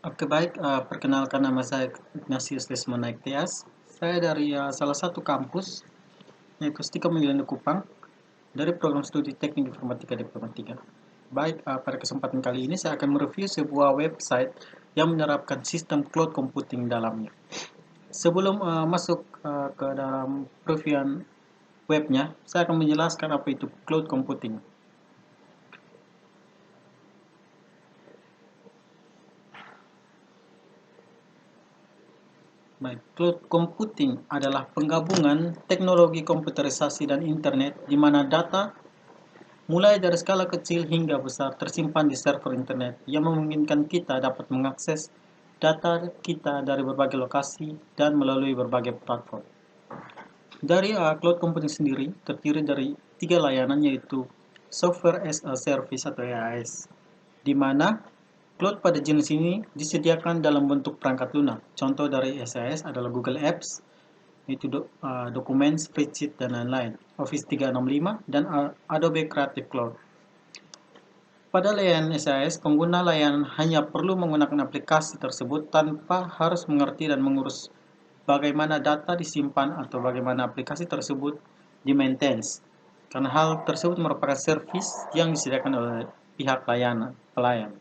Oke baik, perkenalkan nama saya Ignatius Lesmana Ektias. Saya dari salah satu kampus, yaitu Stika Miliana Kupang, dari program studi Teknik Informatika Diploma 3. Baik, pada kesempatan kali ini saya akan mereview sebuah website yang menerapkan sistem cloud computing dalamnya. Sebelum masuk ke dalam reviewan webnya, saya akan menjelaskan apa itu cloud computing. Baik, cloud computing adalah penggabungan teknologi komputerisasi dan internet di mana data mulai dari skala kecil hingga besar tersimpan di server internet yang memungkinkan kita dapat mengakses data kita dari berbagai lokasi dan melalui berbagai platform. Dari cloud computing sendiri terdiri dari 3 layanan, yaitu Software as a Service atau SaaS, di mana cloud pada jenis ini disediakan dalam bentuk perangkat lunak. Contoh dari SaaS adalah Google Apps, yaitu dokumen, spreadsheet, dan lain-lain, Office 365, dan Adobe Creative Cloud. Pada layanan SaaS, pengguna layanan hanya perlu menggunakan aplikasi tersebut tanpa harus mengerti dan mengurus bagaimana data disimpan atau bagaimana aplikasi tersebut di-maintain, karena hal tersebut merupakan servis yang disediakan oleh pihak pelayan.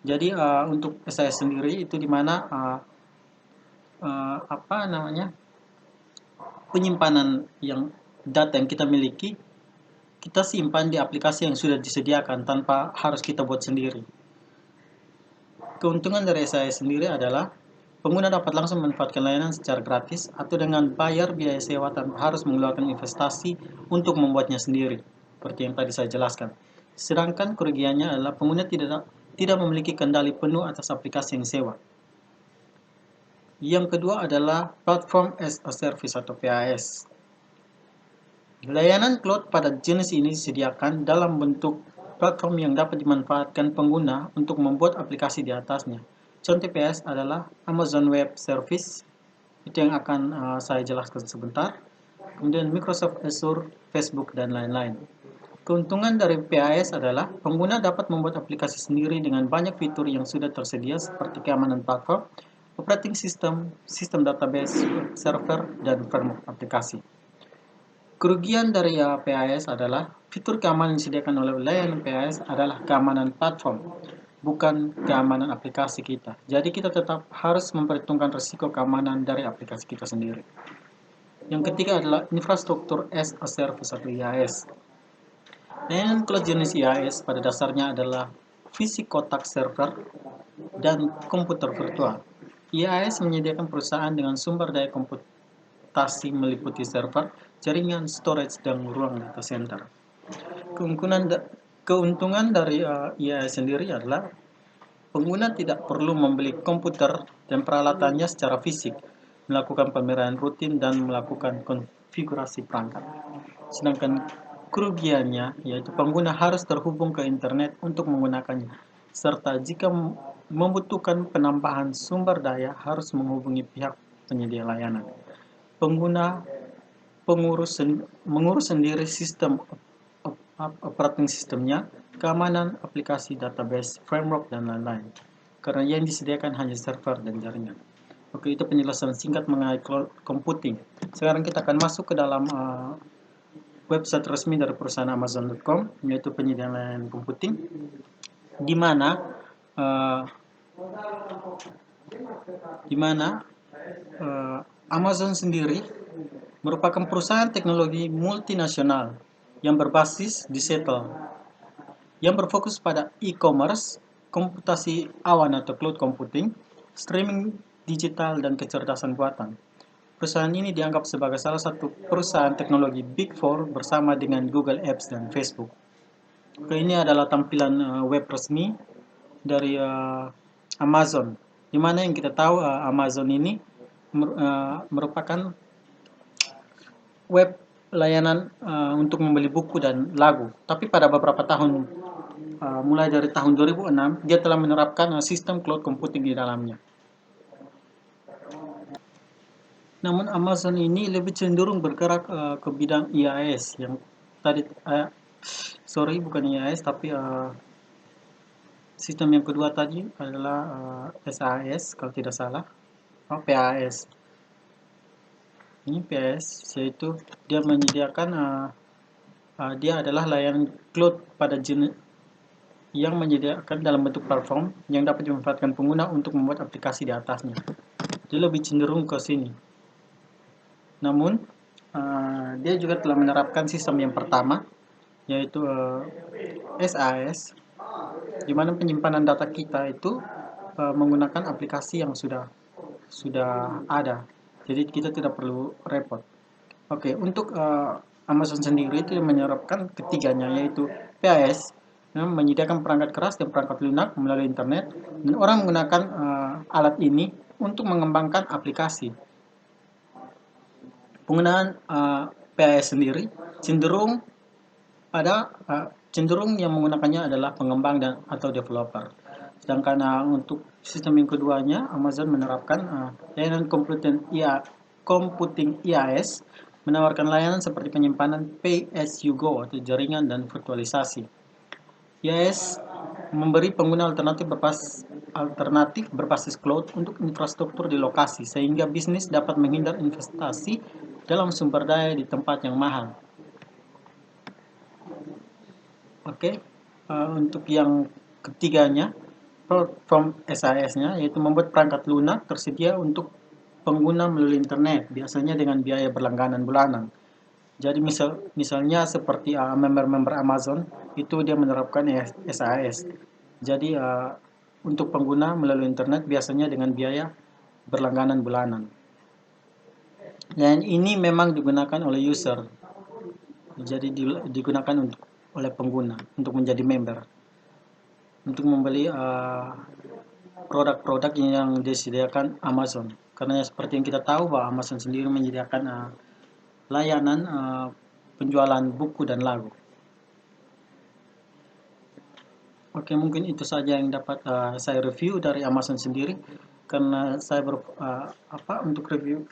Jadi untuk SaaS sendiri itu di mana penyimpanan data yang kita miliki kita simpan di aplikasi yang sudah disediakan tanpa harus kita buat sendiri. Keuntungan dari SaaS sendiri adalah pengguna dapat langsung memanfaatkan layanan secara gratis atau dengan bayar biaya sewa tanpa harus mengeluarkan investasi untuk membuatnya sendiri, seperti yang tadi saya jelaskan. Sedangkan kerugiannya adalah pengguna tidak memiliki kendali penuh atas aplikasi yang sewa. Yang kedua adalah Platform as a Service atau PaaS. Layanan cloud pada jenis ini disediakan dalam bentuk platform yang dapat dimanfaatkan pengguna untuk membuat aplikasi di atasnya. Contoh PaaS adalah Amazon Web Service, itu yang akan saya jelaskan sebentar. Kemudian Microsoft Azure, Facebook, dan lain-lain. Keuntungan dari PaaS adalah pengguna dapat membuat aplikasi sendiri dengan banyak fitur yang sudah tersedia seperti keamanan platform, operating system, sistem database, server, dan framework aplikasi. Kerugian dari PaaS adalah fitur keamanan yang disediakan oleh layanan PaaS adalah keamanan platform, bukan keamanan aplikasi kita. Jadi kita tetap harus memperhitungkan risiko keamanan dari aplikasi kita sendiri. Yang ketiga adalah infrastruktur as a service atau IaaS. Layanan cloud jenis IaaS pada dasarnya adalah fisik kotak server dan komputer virtual. IaaS menyediakan perusahaan dengan sumber daya komputasi meliputi server, jaringan, storage, dan ruang data center. Keuntungan dari IaaS sendiri adalah pengguna tidak perlu membeli komputer dan peralatannya secara fisik, melakukan pemeliharaan rutin, dan melakukan konfigurasi perangkat. Sedangkan kerugiannya yaitu pengguna harus terhubung ke internet untuk menggunakannya, serta jika membutuhkan penambahan sumber daya harus menghubungi pihak penyedia layanan. Pengguna mengurus sendiri sistem operating sistemnya, keamanan aplikasi, database, framework, dan lain-lain. Karena yang disediakan hanya server dan jaringan. Oke, itu penjelasan singkat mengenai cloud computing. Sekarang kita akan masuk ke dalam website resmi dari perusahaan Amazon.com, yaitu penyedia layanan computing, di mana Amazon sendiri merupakan perusahaan teknologi multinasional yang berbasis di Seattle, yang berfokus pada e-commerce, komputasi awan atau cloud computing, streaming digital, dan kecerdasan buatan. Perusahaan ini dianggap sebagai salah satu perusahaan teknologi Big Four bersama dengan Google Apps dan Facebook. Ini adalah tampilan web resmi dari Amazon, di mana yang kita tahu Amazon ini merupakan web layanan untuk membeli buku dan lagu. Tapi pada beberapa tahun, mulai dari tahun 2006, dia telah menerapkan sistem cloud computing di dalamnya. Namun Amazon ini lebih cenderung bergerak ke bidang IaaS yang tadi, bukan IaaS tapi Sistem yang kedua tadi adalah SAS kalau tidak salah. PAS. Ini PAS yaitu dia menyediakan dia adalah layanan cloud pada jenis yang menyediakan dalam bentuk platform yang dapat dimanfaatkan pengguna untuk membuat aplikasi di atasnya. Dia lebih cenderung ke sini. Namun, dia juga telah menerapkan sistem yang pertama, yaitu SAS, di mana penyimpanan data kita itu menggunakan aplikasi yang sudah ada. Jadi kita tidak perlu repot. Oke, untuk Amazon sendiri itu menyerapkan ketiganya, yaitu PAS, menyediakan perangkat keras dan perangkat lunak melalui internet, dan orang menggunakan alat ini untuk mengembangkan aplikasi. Penggunaan PAS sendiri cenderung cenderung yang menggunakannya adalah pengembang dan atau developer. Sedangkan untuk sistem yang keduanya, Amazon menerapkan layanan computing IaaS, menawarkan layanan seperti penyimpanan pay as you go atau jaringan dan virtualisasi. IaaS memberi pengguna alternatif berbasis cloud untuk infrastruktur di lokasi, sehingga bisnis dapat menghindar investasi dalam sumber daya di tempat yang mahal. Oke, untuk yang ketiganya, platform SAS-nya, yaitu membuat perangkat lunak tersedia untuk pengguna melalui internet, biasanya dengan biaya berlangganan bulanan. Jadi misalnya seperti member-member Amazon, itu dia menerapkan SAS. Jadi untuk pengguna melalui internet biasanya dengan biaya berlangganan bulanan. Dan ini memang digunakan oleh user, jadi digunakan oleh pengguna untuk menjadi member, untuk membeli produk-produk yang disediakan Amazon. Karena seperti yang kita tahu bahwa Amazon sendiri menyediakan layanan penjualan buku dan lagu. Oke, mungkin itu saja yang dapat saya review dari Amazon sendiri, karena saya untuk review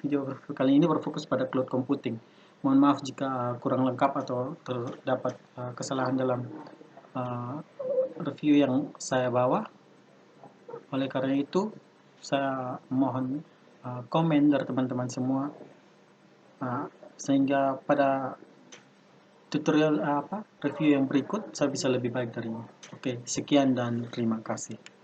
kali ini berfokus pada cloud computing. Mohon maaf jika kurang lengkap atau terdapat kesalahan dalam review yang saya bawa. Oleh karena itu, saya mohon komen dari teman-teman semua, sehingga pada tutorial review yang berikut saya bisa lebih baik darinya. Oke, sekian dan terima kasih.